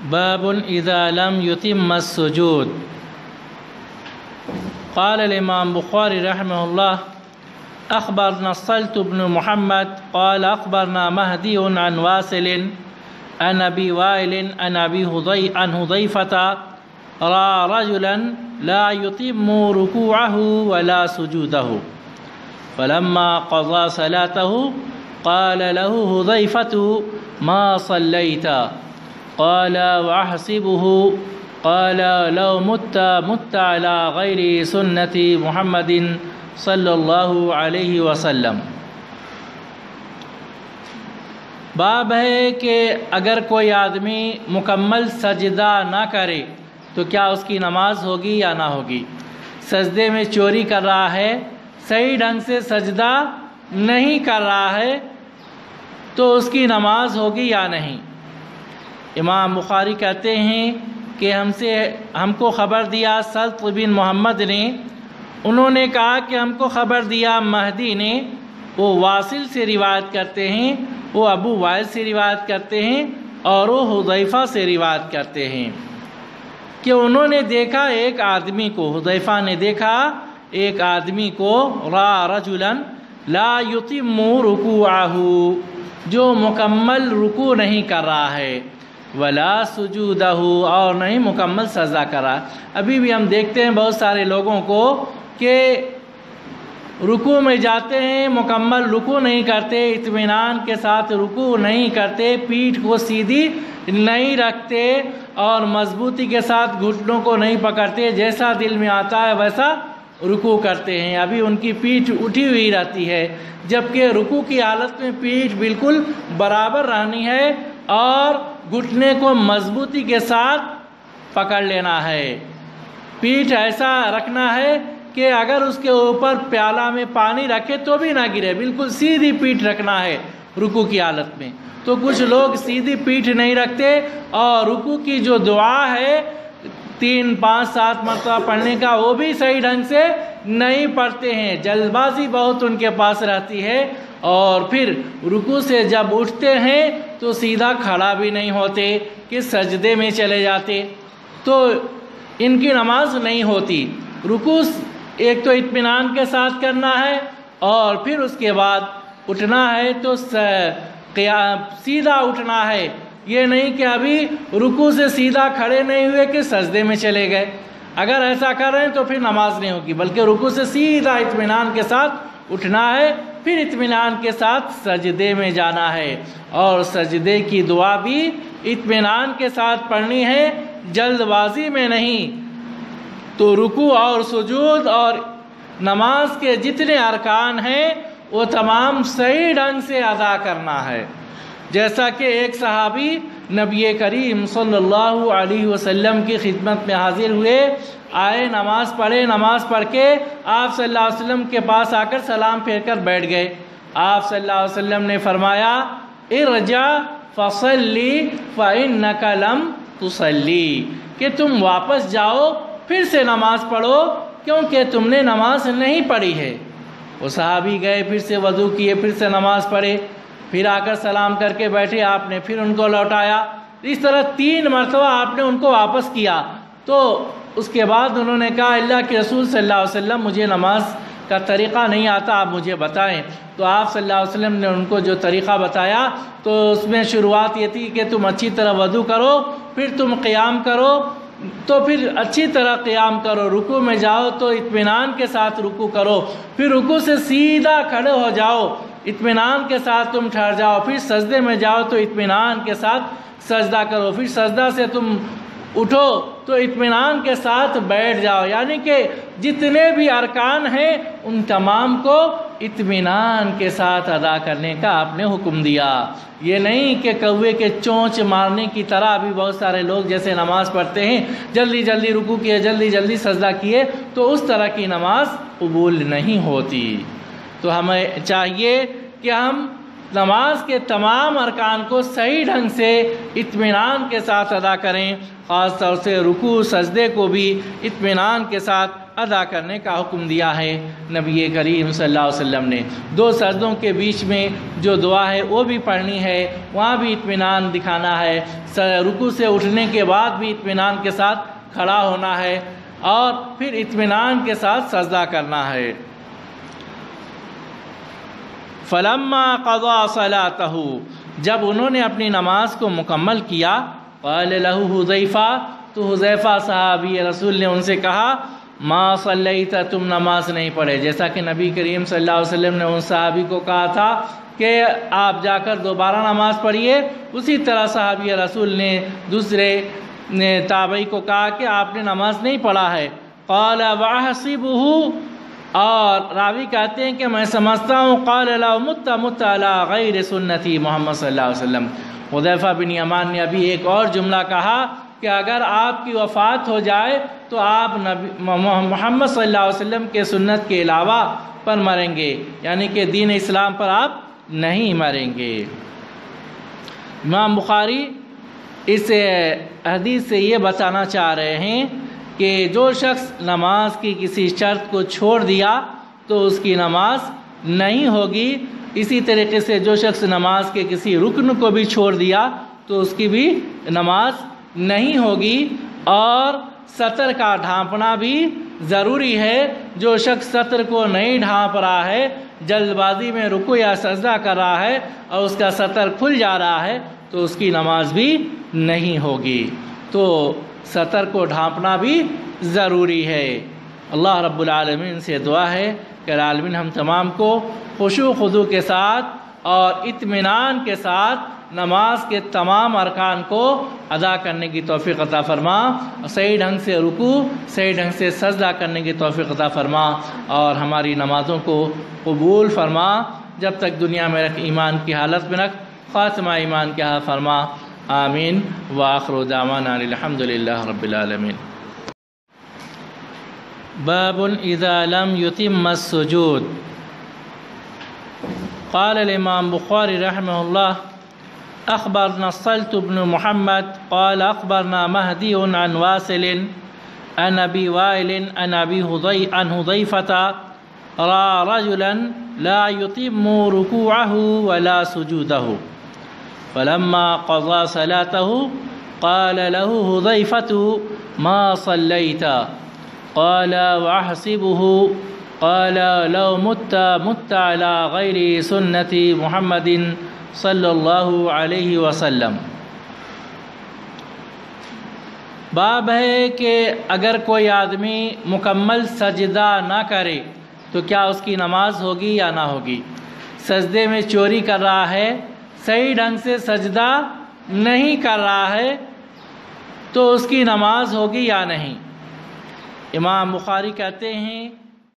باب اذا لم يتم السجود. قال الامام بخاری رحمه الله اخبرنا الصلت بن محمد قال اخبرنا مهدي عن واصل عن ابي وائل عن حذيفة رأى رجلا لا يتم ركوعه ولا سجوده فلما قضى صلاته قال له حذيفة ما صليت؟ قال وأحسبه قال لو مت على غير سنة محمد صلی اللہ علیہ وسلم. باب ہے کہ اگر کوئی آدمی مکمل سجدہ نہ کرے تو کیا اس کی نماز ہوگی یا نہ ہوگی. سجدے میں چوری کر رہا ہے، صحیح ڈھنگ سے سجدہ نہیں کر رہا ہے تو اس کی نماز ہوگی یا نہیں. امام بخاری کہتے ہیں کہ ہم کو خبر دیا صلت بن محمد نے، انہوں نے کہا کہ ہم کو خبر دیا مہدی نے، وہ واصل سے روایت کرتے ہیں، وہ ابو وائل سے روایت کرتے ہیں اور وہ حذیفہ سے روایت کرتے ہیں کہ انہوں نے دیکھا ایک آدمی کو، حذیفہ نے دیکھا ایک آدمی کو، را رجلا لا یتم رکوعہ، جو مکمل رکوع نہیں کر رہا ہے، ولا سجودہ، اور نہیں مکمل سجدہ کر رہا. ابھی بھی ہم دیکھتے ہیں بہت سارے لوگوں کو کہ رکوع میں جاتے ہیں، مکمل رکوع نہیں کرتے، اطمینان کے ساتھ رکوع نہیں کرتے، پیٹھ کو سیدھی نہیں رکھتے اور مضبوطی کے ساتھ گھٹنوں کو نہیں پکڑتے، جیسا دل میں آتا ہے ویسا رکوع کرتے ہیں. ابھی ان کی پیٹھ اٹھی ہوئی رہتی ہے، جبکہ رکوع کی حالت میں پیٹھ بالکل برابر رہنی ہے اور گھٹنے کو مضبوطی کے ساتھ پکڑ لینا ہے. پیٹھ ایسا رکھنا ہے کہ اگر اس کے اوپر پیالہ میں پانی رکھے تو بھی نہ گرے، بالکل سیدھی پیٹھ رکھنا ہے رکوع کی حالت میں. تو کچھ لوگ سیدھی پیٹھ نہیں رکھتے اور رکوع کی جو دعا ہے 3 5 7 مرتبہ پڑھنے کا وہ بھی صحیح ڈھنگ سے نہیں پڑھتے ہیں، جلد بازی بہت ان کے پاس رہتی ہے، اور پھر رکوع سے جب اٹھتے ہیں تو سیدھا کھڑا بھی نہیں ہوتے کہ سجدے میں چلے جاتے، تو ان کی نماز نہیں ہوتی. رکوع ایک تو اطمینان کے ساتھ کرنا ہے اور پھر اس کے بعد اٹھنا ہے تو سیدھا اٹھنا ہے، یہ نہیں کہ ابھی رکوع سے سیدھا کھڑے نہیں ہوئے کہ سجدے میں چلے گئے. اگر ایسا کر رہے ہیں تو پھر نماز نہیں ہوگی، بلکہ رکوع سے سیدھا اطمینان کے ساتھ اٹھنا ہے، پھر اطمینان کے ساتھ سجدے میں جانا ہے، اور سجدے کی دعا بھی اطمینان کے ساتھ پڑھنی ہے، جلد بازی میں نہیں. تو رکوع اور سجود اور نماز کے جتنے ارکان ہیں وہ تمام صحیح ڈھنگ سے ادا کرنا ہے. جیسا کہ ایک صحابی نبی کریم صلی اللہ علیہ وسلم کی خدمت میں حاضر ہوئے، آئے، نماز پڑھے، نماز پڑھ کے آپ صلی اللہ علیہ وسلم کے پاس آ کر سلام پھیر کر بیٹھ گئے. آپ صلی اللہ علیہ وسلم نے فرمایا ارجع فصلی فإنک لم تصلی، کہ تم واپس جاؤ، پھر سے نماز پڑھو کیونکہ تم نے نماز نہیں پڑھی ہے. وہ صحابی گئے، پھر سے وضو کیے، پھر سے نماز پڑھے، پھر آ کر سلام کر کے بیٹھے، آپ نے پھر ان کو لوٹایا. اس طرح 3 مرتبہ آپ نے ان کو واپس کیا. تو اس کے بعد انہوں نے کہا اللہ کے رسول صلی اللہ علیہ وسلم مجھے نماز کا طریقہ نہیں آتا، آپ مجھے بتائیں. تو آپ صلی اللہ علیہ وسلم نے ان کو جو طریقہ بتایا تو اس میں شروعات یہ تھی کہ تم اچھی طرح وضو کرو، پھر تم قیام کرو، تو پھر اچھی طرح قیام کرو، رکوع میں جاؤ تو اطمینان کے ساتھ رکوع کرو، پھر رکوع سے سیدھا کھڑے ہو جاؤ، اطمینان کے ساتھ تم ٹھہر جاؤ، پھر سجدے میں جاؤ تو اطمینان کے ساتھ سجدہ کرو، پھر سجدہ سے تم اٹھو تو اطمینان کے ساتھ بیٹھ جاؤ. یعنی کہ جتنے بھی ارکان ہیں ان تمام کو اطمینان کے ساتھ ادا کرنے کا آپ نے حکم دیا. یہ نہیں کہ کوے کے چونچ مارنے کی طرح ابھی بہت سارے لوگ جیسے نماز پڑھتے ہیں، جلدی جلدی رکوع کیے، جلدی جلدی سجدہ کیے، تو اس طرح کی نماز قبول نہیں ہوتی. تو ہمیں چاہیے کہ ہم نماز کے تمام ارکان کو صحیح ڈھنگ سے اطمینان کے ساتھ ادا کریں، خاص طور سے رکوع سجدے کو بھی اطمینان کے ساتھ ادا کرنے کا حکم دیا ہے نبی کریم صلی اللہ علیہ وسلم نے۔ 2 سجدوں کے بیچ میں جو دعا ہے وہ بھی پڑھنی ہے، وہاں بھی اطمینان دکھانا ہے، رکوع سے اٹھنے کے بعد بھی اطمینان کے ساتھ کھڑا ہونا ہے اور پھر اطمینان کے ساتھ سجدہ کرنا ہے۔ فلما قضا صلاتہ، جب انہوں نے اپنی نماز کو مکمل کیا، قال له حذیفہ، تو حذیفہ صحابی رسول نے ان سے کہا ما صلیت، تم نماز نہیں پڑھے، جیسا کہ نبی کریم صلی اللہ علیہ وسلم نے ان صحابی کو کہا تھا کہ آپ جا کر دوبارہ نماز پڑھیے، اسی طرح صحابی رسول نے دوسرے تابعی کو کہا کہ آپ نے نماز نہیں پڑھا ہے۔ قال واحسبہ، اور راوی کہتے ہیں کہ میں سمجھتا ہوں قال لو مت علی غیر سنتی محمد صلی اللہ علیہ وسلم، حذیفہ بن یمان نے ابھی ایک اور جملہ کہا کہ اگر آپ کی وفات ہو جائے تو آپ محمد صلی اللہ علیہ وسلم کے سنت کے علاوہ پر مریں گے، یعنی کہ دین اسلام پر آپ نہیں مریں گے۔ امام بخاری اس حدیث سے یہ بتانا چاہ رہے ہیں کہ جو شخص نماز کی کسی شرط کو چھوڑ دیا تو اس کی نماز نہیں ہوگی، اسی طریقے سے جو شخص نماز کے کسی رکن کو بھی چھوڑ دیا تو اس کی بھی نماز نہیں ہوگی، اور سطر کا ڈھانپنا بھی ضروری ہے۔ جو شخص سطر کو نہیں ڈھانپ رہا ہے، جلد بازی میں رکوع یا سجدہ کر رہا ہے اور اس کا سطر کھل جا رہا ہے تو اس کی نماز بھی نہیں ہوگی، تو سطر کو ڈھانپنا بھی ضروری ہے۔ اللہ رب العالمین سے دعا ہے کہ العالمین ہم تمام کو خشوع و خضوع کے ساتھ اور اطمینان کے ساتھ نماز کے تمام ارکان کو ادا کرنے کی توفیق عطا فرما، صحیح ڈھنگ سے رکوع، صحیح ڈھنگ سے سجدہ کرنے کی توفیق عطا فرما، اور ہماری نمازوں کو قبول فرما، جب تک دنیا میں رکھ ایمان کی حالت میں رکھ، خاتمہ ایمان کے حال فرما، آمین۔ وآخر دعوانا الحمد للہ رب العالمین۔ باب اذا لم يتم السجود۔ قال الامام بخاری رحمہ اللہ اخبرنا الصلت بن محمد قال اخبرنا مهدي عن واصل عن ابي وائل عن حذيفة رأى رجلا لا يتم ركوعه ولا سجوده، فلما قضى صلاته قال له حذيفة ما صليت، قال واحسبه، قال لو مت على غير سنة محمد صلی اللہ علیہ وسلم۔ باب ہے کہ اگر کوئی آدمی مکمل سجدہ نہ کرے تو کیا اس کی نماز ہوگی یا نہ ہوگی؟ سجدے میں چوری کر رہا ہے، صحیح ڈھنگ سے سجدہ نہیں کر رہا ہے تو اس کی نماز ہوگی یا نہیں؟ امام بخاری کہتے ہیں